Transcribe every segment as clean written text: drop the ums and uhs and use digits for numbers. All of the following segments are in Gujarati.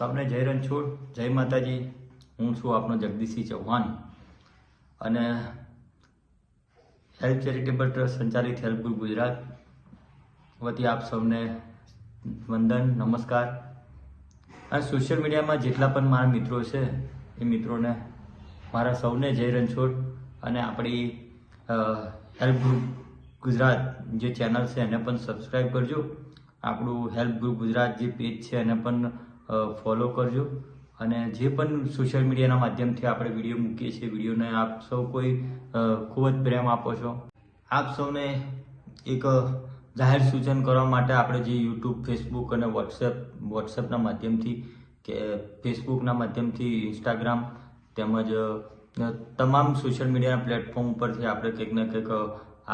सबने जय रणछोड़, जय माताजी। हूँ छूँ आपनो जगदीशसिंह चौहान અને હેલ્પ ચેરિટેબલ ટ્રસ્ટ સંચાલિત હેલ્પ ગ્રુપ ગુજરાત વતી આપ સૌને વંદન નમસ્કાર। અને સોશિયલ મીડિયામાં જેટલા પણ મારા મિત્રો છે એ મિત્રોને મારા સૌને જય રણછોડ। અને આપણી હેલ્પ ગ્રુપ ગુજરાત જે ચેનલ છે એને પણ સબસ્ક્રાઈબ કરજો। આપણું હેલ્પ ગ્રુપ ગુજરાત જે પેજ છે એને પણ ફોલો કરજો। અને જે પણ સોશિયલ મીડિયાના માધ્યમથી આપણે વિડીયો મૂકીએ છીએ વિડીયોને આપ સૌ કોઈ ખૂબ જ પ્રેમ આપો છો। આપ સૌને એક જાહેર સૂચન કરવા માટે આપણે જે યુટ્યુબ ફેસબુક અને વોટ્સએપના માધ્યમથી કે ફેસબુકના માધ્યમથી ઇન્સ્ટાગ્રામ તેમજ તમામ સોશિયલ મીડિયાના પ્લેટફોર્મ ઉપરથી આપણે કંઈક ને કંઈક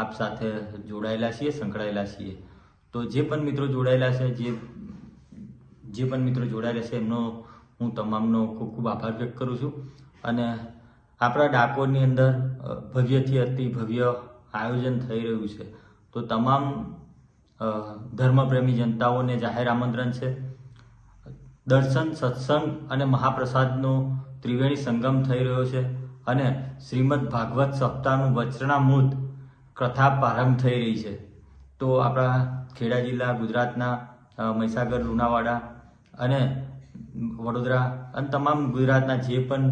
આપ સાથે જોડાયેલા છીએ, સંકળાયેલા છીએ। તો જે પણ મિત્રો જોડાયેલા છે એમનો હું તમામનો ખૂબ ખૂબ આભાર વ્યક્ત કરું છું। અને આપણા ડાકોરની અંદર ભવ્યથી અતિ ભવ્ય આયોજન થઈ રહ્યું છે। તો તમામ ધર્મપ્રેમી જનતાઓને જાહેર આમંત્રણ છે। દર્શન, સત્સંગ અને મહાપ્રસાદનો ત્રિવેણી સંગમ થઈ રહ્યો છે। અને શ્રીમદ ભાગવત સપ્તાહનું વચનામૃત કથા પ્રારંભ થઈ રહી છે। તો આપણા ખેડા જિલ્લા ગુજરાતના મહીસાગર, લુણાવાડા અને વડોદરા અને તમામ ગુજરાતના જે પણ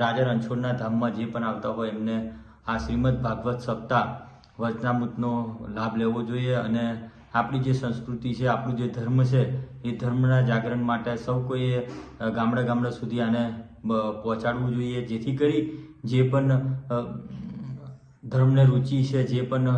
રાજા રણછોડના ધામમાં જે પણ આવતા હોય એમને આ શ્રીમદ ભાગવત સપ્તાહ વચનામૃતનો લાભ લેવો જોઈએ। અને આપણી જે સંસ્કૃતિ છે, આપણું જે ધર્મ છે એ ધર્મના જાગરણ માટે સૌ કોઈએ ગામડા સુધી આને પહોંચાડવું જોઈએ, જેથી કરી જે પણ ધર્મને રુચિ છે, જે પણ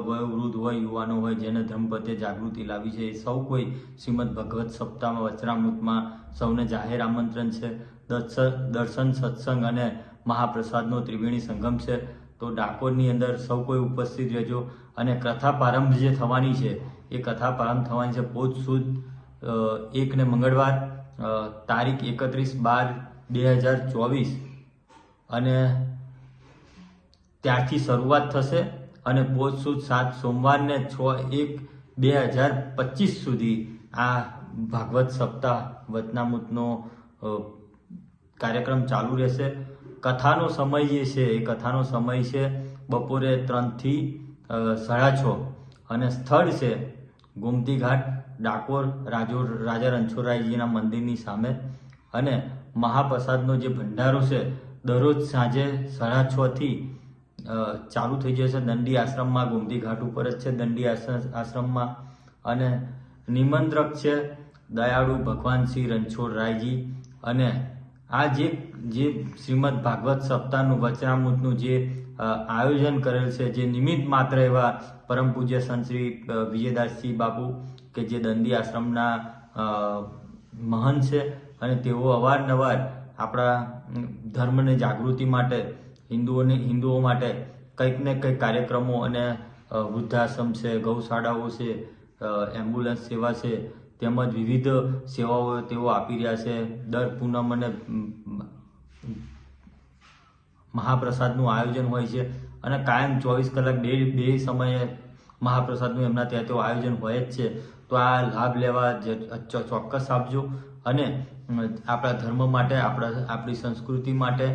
વયોવૃદ્ધ હોય, યુવાનો હોય જેને ધર્મ પ્રત્યે જાગૃતિ લાવી છે એ સૌ કોઈ શ્રીમદ ભગવત સપ્તાહમાં વચનામૃતમાં સૌને જાહેર આમંત્રણ છે। દર્શન, સત્સંગ અને મહાપ્રસાદનો ત્રિવેણી સંગમ છે। તો ડાકોરની અંદર સૌ કોઈ ઉપસ્થિત રહેજો। અને કથા પ્રારંભ જે થવાની છે એ કથા પ્રારંભ થવાની છે પોષ સુદ 1 ને મંગળવાર તારીખ 31/12/2024 અને ત્યારથી શરૂઆત થશે। અને પોષ સુદ 7 સોમવારને 6/1/2025 સુધી આ ભાગવત સપ્તાહ વચનામૃતનો કાર્યક્રમ ચાલુ રહેશે। કથાનો સમય જે છે એ કથાનો સમય છે બપોરે 3 થી 6:30 અને સ્થળ છે ગોમતી ઘાટ, ડાકોર, રાજા રણછોડરાયજીના મંદિરની સામે। અને મહાપ્રસાદનો જે ભંડારો છે દરરોજ સાંજે 6:30 થી ચાલુ થઈ જશે દંડી આશ્રમમાં, ગોમતી ઘાટ ઉપર જ છે દંડી આશ્રમમાં। અને નિમંત્રક છે દયાળુ ભગવાન શ્રી રણછોડરાયજી। અને આ જે શ્રીમદ ભાગવત સપ્તાહનું વચનામૃતનું જે આયોજન કરેલ છે, જે નિમિત્ત માત્ર એવા પરમ પૂજ્ય સંત શ્રી વિજયદાસજી બાપુ કે જે દંડી આશ્રમના મહંત છે અને તેઓ અવારનવાર આપણા ધર્મને જાગૃતિ માટે હિન્દુઓ માટે કંઈક ને કંઈક કાર્યક્રમો અને વૃદ્ધાશ્રમ છે, ગૌશાળાઓ છે, એમ્બ્યુલન્સ સેવા છે તેમજ વિવિધ સેવાઓ તેઓ આપી રહ્યા છે। દર પૂનમ અને મહાપ્રસાદનું આયોજન હોય છે અને કાયમ 24 કલાક બે સમયે મહાપ્રસાદનું એમના ત્યાં તેઓ આયોજન હોય જ છે। તો આ લાભ લેવા ચોક્કસ આપજો। અને આપણા ધર્મ માટે, આપણી સંસ્કૃતિ માટે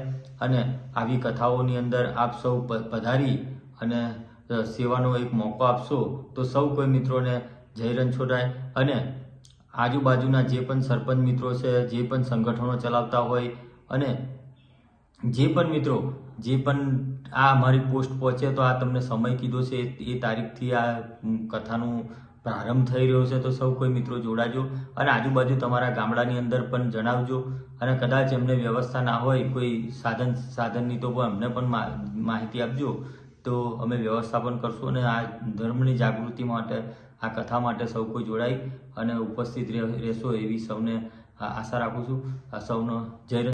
અને આવી કથાઓની અંદર આપ સૌ પધારી અને સેવાનો એક મોકો આપશો તો સૌ કોઈ મિત્રોને જય રણછોડરાય। અને આજુબાજુના જે પણ સરપંચ મિત્રો છે, જે પણ સંગઠનો ચલાવતા હોય અને જે પણ મિત્રો જે પણ આ અમારી પોસ્ટ પહોંચે તો આ તમને સમય કીધો છે એ તારીખથી આ કથાનું પ્રારંભ થઈ રહ્યો છે। તો સૌ કોઈ મિત્રો જોડાજો અને આજુબાજુ તમારા ગામડાની અંદર પણ જણાવજો। અને કદાચ એમને વ્યવસ્થા ના હોય કોઈ સાધનની તો અમને પણ માહિતી આપજો, તો અમે વ્યવસ્થા પણ કરશું। અને આ ધર્મની જાગૃતિ માટે, આ કથા માટે સૌ કોઈ જોડાઈ અને ઉપસ્થિત રહેશો એવી સૌને આશા રાખું છું। સૌનો જય